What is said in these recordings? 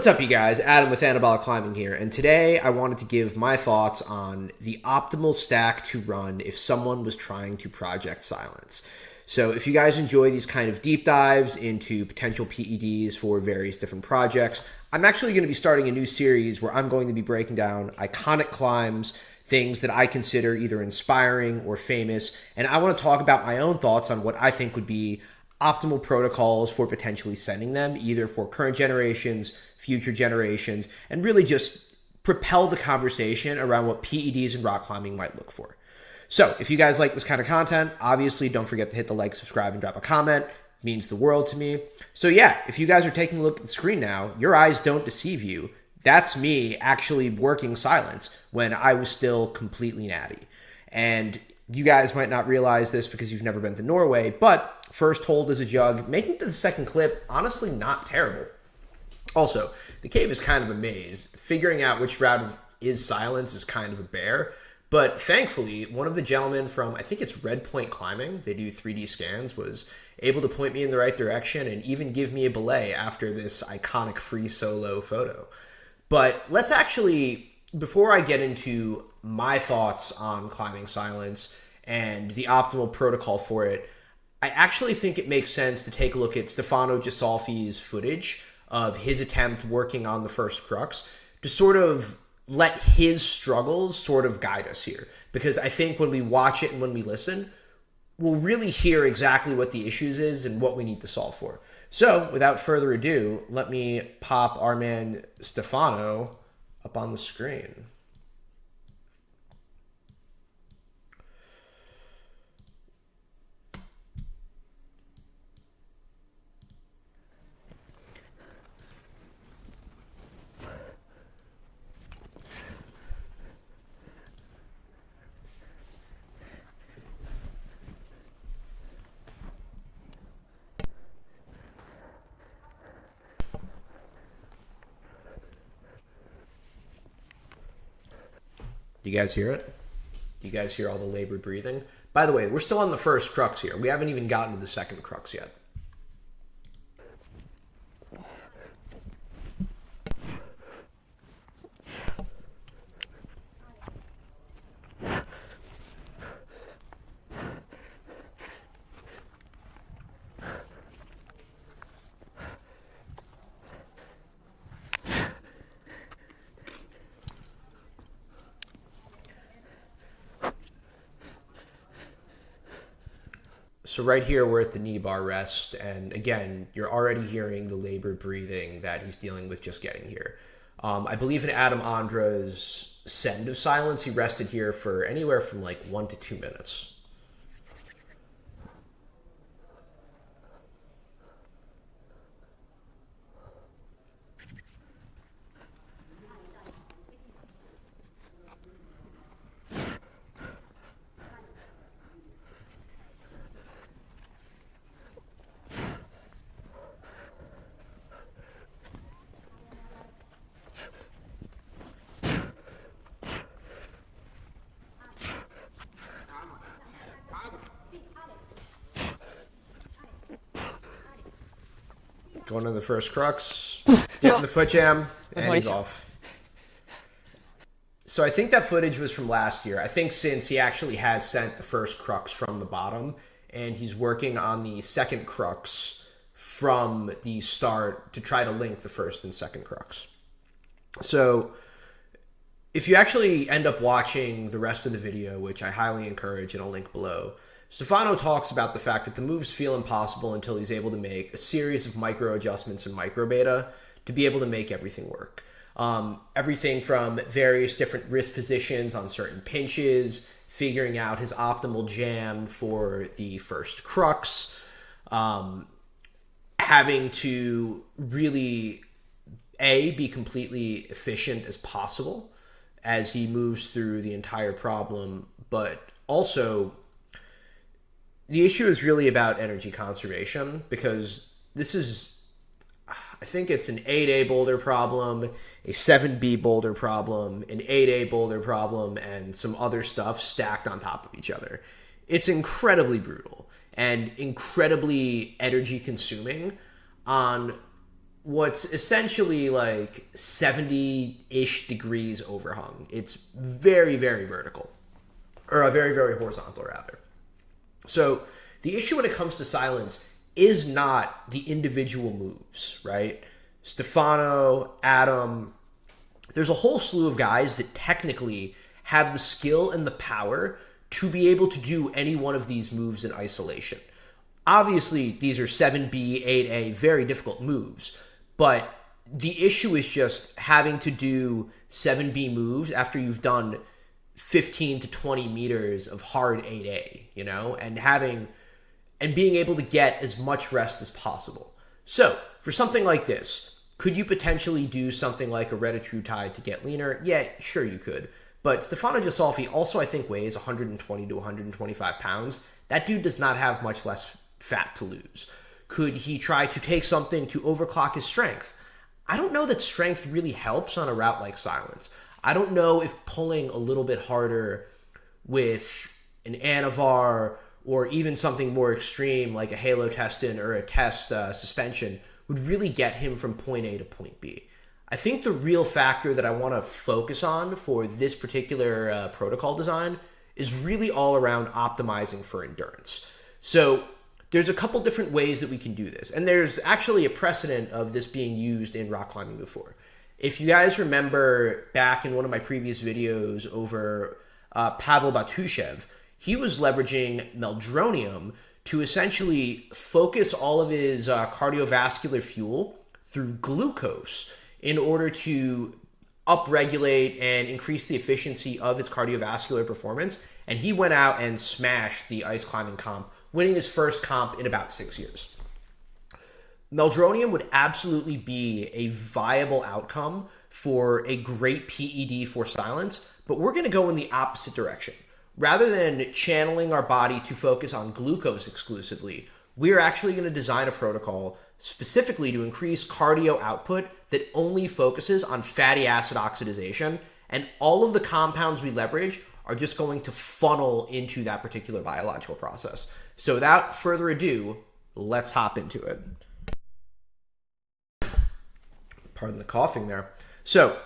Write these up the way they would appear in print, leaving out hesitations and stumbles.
What's up, you guys? Adam with Anabolic Climbing here, and today I wanted to give my thoughts on the optimal stack to run if someone was trying to project silence. So if you guys enjoy these kind of deep dives into potential PEDs for various different projects, I'm actually going to be starting a new series where I'm going to be breaking down iconic climbs, things that I consider either inspiring or famous, and I want to talk about my own thoughts on what I think would be optimal protocols for potentially sending them, either for current generations, future generations, and really just propel the conversation around what PEDs and rock climbing might look for. So if you guys like this kind of content, obviously don't forget to hit the like, subscribe, and drop a comment. It means the world to me. So yeah, if you guys are taking a look at the screen now, your eyes don't deceive you. That's me actually working silence when I was still completely natty. And you guys might not realize this because you've never been to Norway, but first hold as a jug, making it to the second clip, honestly not terrible. Also, the cave is kind of a maze. Figuring out which route is silence is kind of a bear. But thankfully, one of the gentlemen from, I think it's Red Point Climbing, they do 3D scans, was able to point me in the right direction and even give me a belay after this iconic free solo photo. But let's actually, before I get into my thoughts on climbing silence and the optimal protocol for it, I actually think it makes sense to take a look at Stefano Gisolfi's footage of his attempt working on the first crux to sort of let his struggles sort of guide us here. Because I think when we watch it and when we listen, we'll really hear exactly what the issues is and what we need to solve for. So without further ado, let me pop our man Stefano up on the screen. Do you guys hear it? Do you guys hear all the labored breathing? By the way, we're still on the first crux here. We haven't even gotten to the second crux yet. So right here, we're at the knee bar rest, and again, you're already hearing the labored breathing that he's dealing with just getting here. I believe in Adam Andra's send of silence, he rested here for anywhere from like 1 to 2 minutes. Going to the first crux, getting the foot jam, and he's off. So I think that footage was from last year. I think since he actually has sent the first crux from the bottom, and he's working on the second crux from the start to try to link the first and second crux. So if you actually end up watching the rest of the video, which I highly encourage and I'll link below, Stefano talks about the fact that the moves feel impossible until he's able to make a series of micro adjustments in micro beta to be able to make everything work. Everything from various different wrist positions on certain pinches, figuring out his optimal jam for the first crux, having to really, be completely efficient as possible as he moves through the entire problem, but also the issue is really about energy conservation, because this is, I think it's an 8A boulder problem, a 7B boulder problem, an 8A boulder problem, and some other stuff stacked on top of each other. It's incredibly brutal and incredibly energy consuming on what's essentially like 70-ish degrees overhung. It's very, very vertical, or a very, very horizontal rather. So the issue when it comes to silence is not the individual moves, right? Stefano, Adam, there's a whole slew of guys that technically have the skill and the power to be able to do any one of these moves in isolation. Obviously, these are 7B, 8A, very difficult moves, but the issue is just having to do 7B moves after you've done 15 to 20 meters of hard 8A, you know, and being able to get as much rest as possible. So, for something like this, could you potentially do something like a retatrutide to get leaner? Yeah, sure you could. But Stefano Gisolfi also, I think, weighs 120 to 125 pounds. That dude does not have much less fat to lose. Could he try to take something to overclock his strength? I don't know that strength really helps on a route like Silence. I don't know if pulling a little bit harder with an Anavar or even something more extreme like a halotestin or a test suspension would really get him from point A to point B. I think the real factor that I want to focus on for this particular protocol design is really all around optimizing for endurance. So there's a couple different ways that we can do this. And there's actually a precedent of this being used in rock climbing before. If you guys remember back in one of my previous videos over Pavel Batushev, he was leveraging meldronium to essentially focus all of his cardiovascular fuel through glucose in order to upregulate and increase the efficiency of his cardiovascular performance. And he went out and smashed the ice climbing comp, winning his first comp in about 6 years. Meldronium would absolutely be a viable outcome for a great PED for silence, but we're going to go in the opposite direction. Rather than channeling our body to focus on glucose exclusively, we're actually going to design a protocol specifically to increase cardio output that only focuses on fatty acid oxidation, and all of the compounds we leverage are just going to funnel into that particular biological process. So without further ado, let's hop into it. Pardon the coughing there. So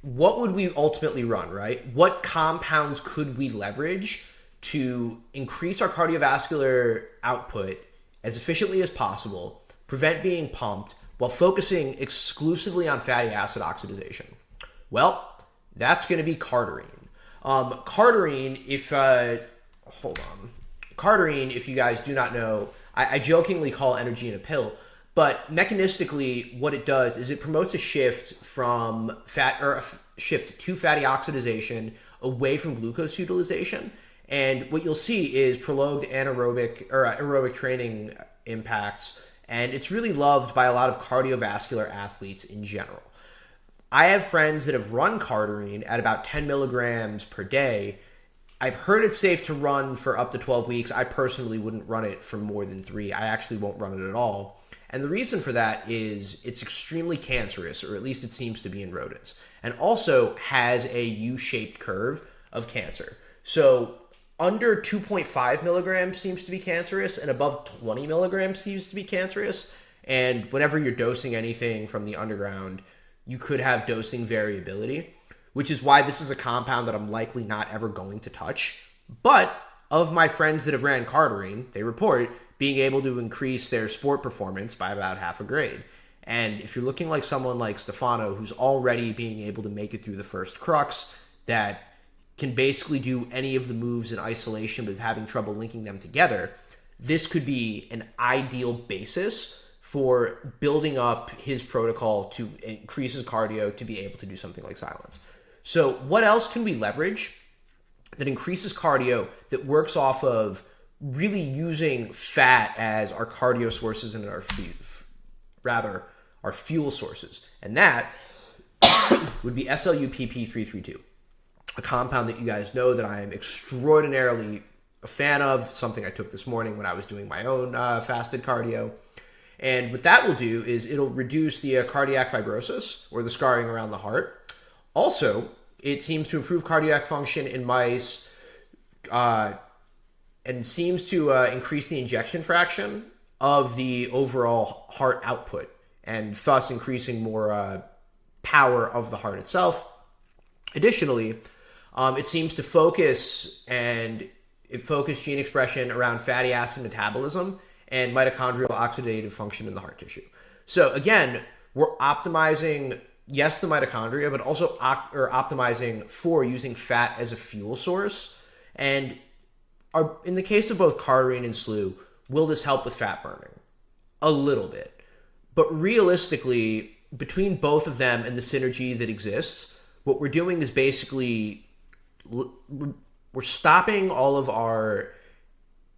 what would we ultimately run, right? What compounds could we leverage to increase our cardiovascular output as efficiently as possible, prevent being pumped, while focusing exclusively on fatty acid oxidation? Well, that's going to be Cardarine. Cardarine, Cardarine, if you guys do not know, I jokingly call energy in a pill, but mechanistically, what it does is it promotes a shift from shift to fatty oxidation away from glucose utilization. And what you'll see is prolonged anaerobic or aerobic training impacts, and it's really loved by a lot of cardiovascular athletes in general. I have friends that have run Cardarine at about 10 milligrams per day. I've heard it's safe to run for up to 12 weeks. I personally wouldn't run it for more than 3. I actually won't run it at all. And the reason for that is it's extremely cancerous, or at least it seems to be in rodents, and also has a U-shaped curve of cancer. So under 2.5 milligrams seems to be cancerous, and above 20 milligrams seems to be cancerous. And whenever you're dosing anything from the underground, you could have dosing variability, which is why this is a compound that I'm likely not ever going to touch. But of my friends that have ran Cardarine, they report being able to increase their sport performance by about half a grade. And if you're looking like someone like Stefano, who's already being able to make it through the first crux, that can basically do any of the moves in isolation but is having trouble linking them together, this could be an ideal basis for building up his protocol to increase his cardio to be able to do something like silence. So what else can we leverage that increases cardio, that works off of really using fat as our cardio sources and our fuel sources? And that would be SLU-PP332, a compound that you guys know that I am extraordinarily a fan of, something I took this morning when I was doing my own fasted cardio. And what that will do is it'll reduce the cardiac fibrosis, or the scarring around the heart. Also, it seems to improve cardiac function in mice, and seems to increase the injection fraction of the overall heart output, and thus increasing more power of the heart itself. Additionally, it seems to focus gene expression around fatty acid metabolism and mitochondrial oxidative function in the heart tissue. So again, we're optimizing, yes, the mitochondria, but also optimizing for using fat as a fuel source. And in the case of both Cardarine and SLU, will this help with fat burning? A little bit. But realistically, between both of them and the synergy that exists, what we're doing is basically we're stopping all of our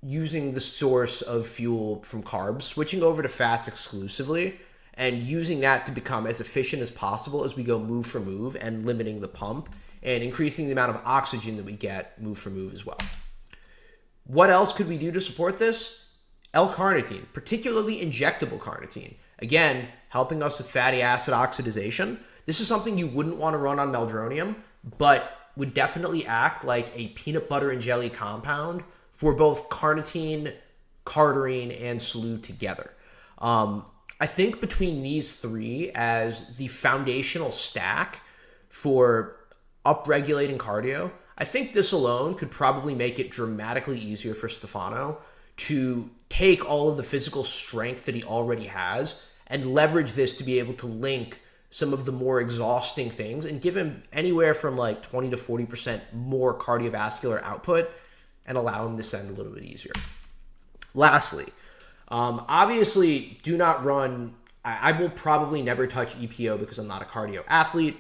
using the source of fuel from carbs, switching over to fats exclusively, and using that to become as efficient as possible as we go move for move, and limiting the pump and increasing the amount of oxygen that we get move for move as well. What else could we do to support this? L-carnitine, particularly injectable carnitine. Again, helping us with fatty acid oxidation. This is something you wouldn't want to run on meldronium, but would definitely act like a peanut butter and jelly compound for both carnitine, Cardarine, and SLU together. I think between these three as the foundational stack for upregulating cardio, I think this alone could probably make it dramatically easier for Stefano to take all of the physical strength that he already has and leverage this to be able to link some of the more exhausting things and give him anywhere from like 20 to 40% more cardiovascular output and allow him to send a little bit easier. Lastly, obviously do not run, I will probably never touch EPO because I'm not a cardio athlete.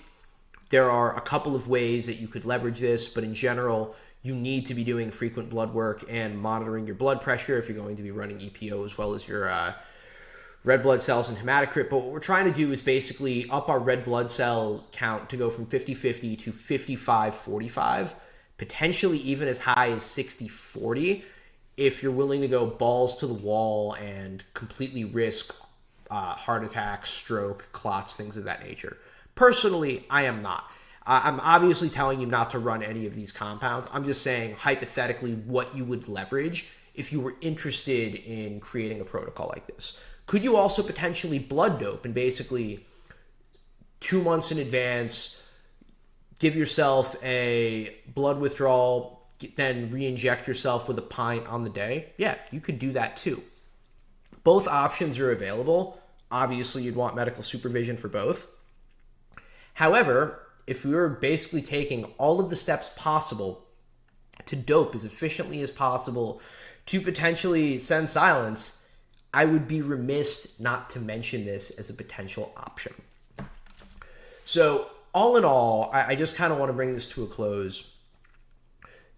There are a couple of ways that you could leverage this, but in general, you need to be doing frequent blood work and monitoring your blood pressure if you're going to be running EPO, as well as your red blood cells and hematocrit. But what we're trying to do is basically up our red blood cell count to go from 50-50 to 55-45, potentially even as high as 60-40, if you're willing to go balls to the wall and completely risk heart attack, stroke, clots, things of that nature. Personally, I am not. I'm obviously telling you not to run any of these compounds. I'm just saying hypothetically what you would leverage if you were interested in creating a protocol like this. Could you also potentially blood dope and basically 2 months in advance give yourself a blood withdrawal, then re-inject yourself with a pint on the day? Yeah, you could do that too. Both options are available. Obviously, you'd want medical supervision for both. However, if we were basically taking all of the steps possible to dope as efficiently as possible to potentially send silence, I would be remiss not to mention this as a potential option. So all in all, I just kind of want to bring this to a close.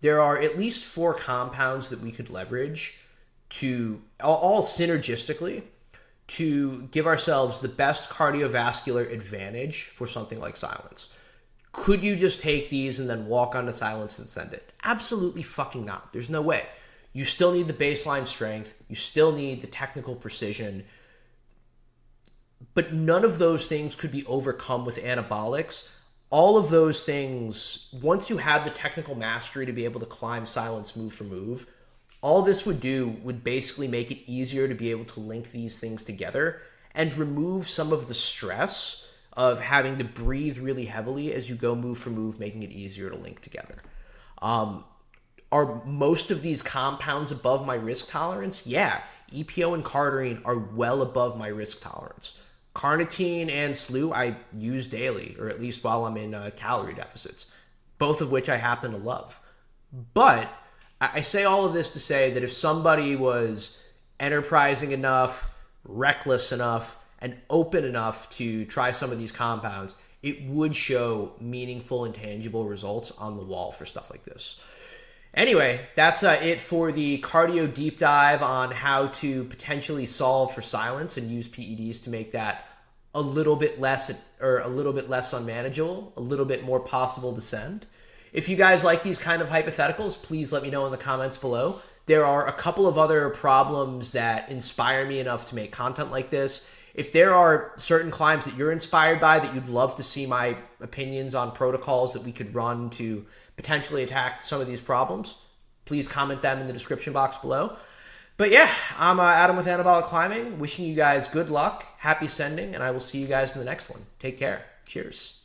There are at least 4 compounds that we could leverage to all synergistically to give ourselves the best cardiovascular advantage for something like silence. Could you just take these and then walk onto silence and send it? Absolutely fucking not. There's no way. You still need the baseline strength. You still need the technical precision. But none of those things could be overcome with anabolics. All of those things, once you have the technical mastery to be able to climb silence move for move, all this would do would basically make it easier to be able to link these things together and remove some of the stress of having to breathe really heavily as you go move for move, making it easier to link together. Are most of these compounds above my risk tolerance? Yeah, EPO and Cardarine are well above my risk tolerance. Carnitine and SLU I use daily, or at least while I'm in calorie deficits, both of which I happen to love. But I say all of this to say that if somebody was enterprising enough, reckless enough, and open enough to try some of these compounds, it would show meaningful and tangible results on the wall for stuff like this. Anyway, that's it for the cardio deep dive on how to potentially solve for silence and use PEDs to make that a little bit less unmanageable, a little bit more possible to send. If you guys like these kind of hypotheticals, please let me know in the comments below. There are a couple of other problems that inspire me enough to make content like this. If there are certain climbs that you're inspired by that you'd love to see my opinions on protocols that we could run to potentially attack some of these problems, please comment them in the description box below. But yeah, I'm Adam with Anabolic Climbing, wishing you guys good luck, happy sending, and I will see you guys in the next one. Take care. Cheers.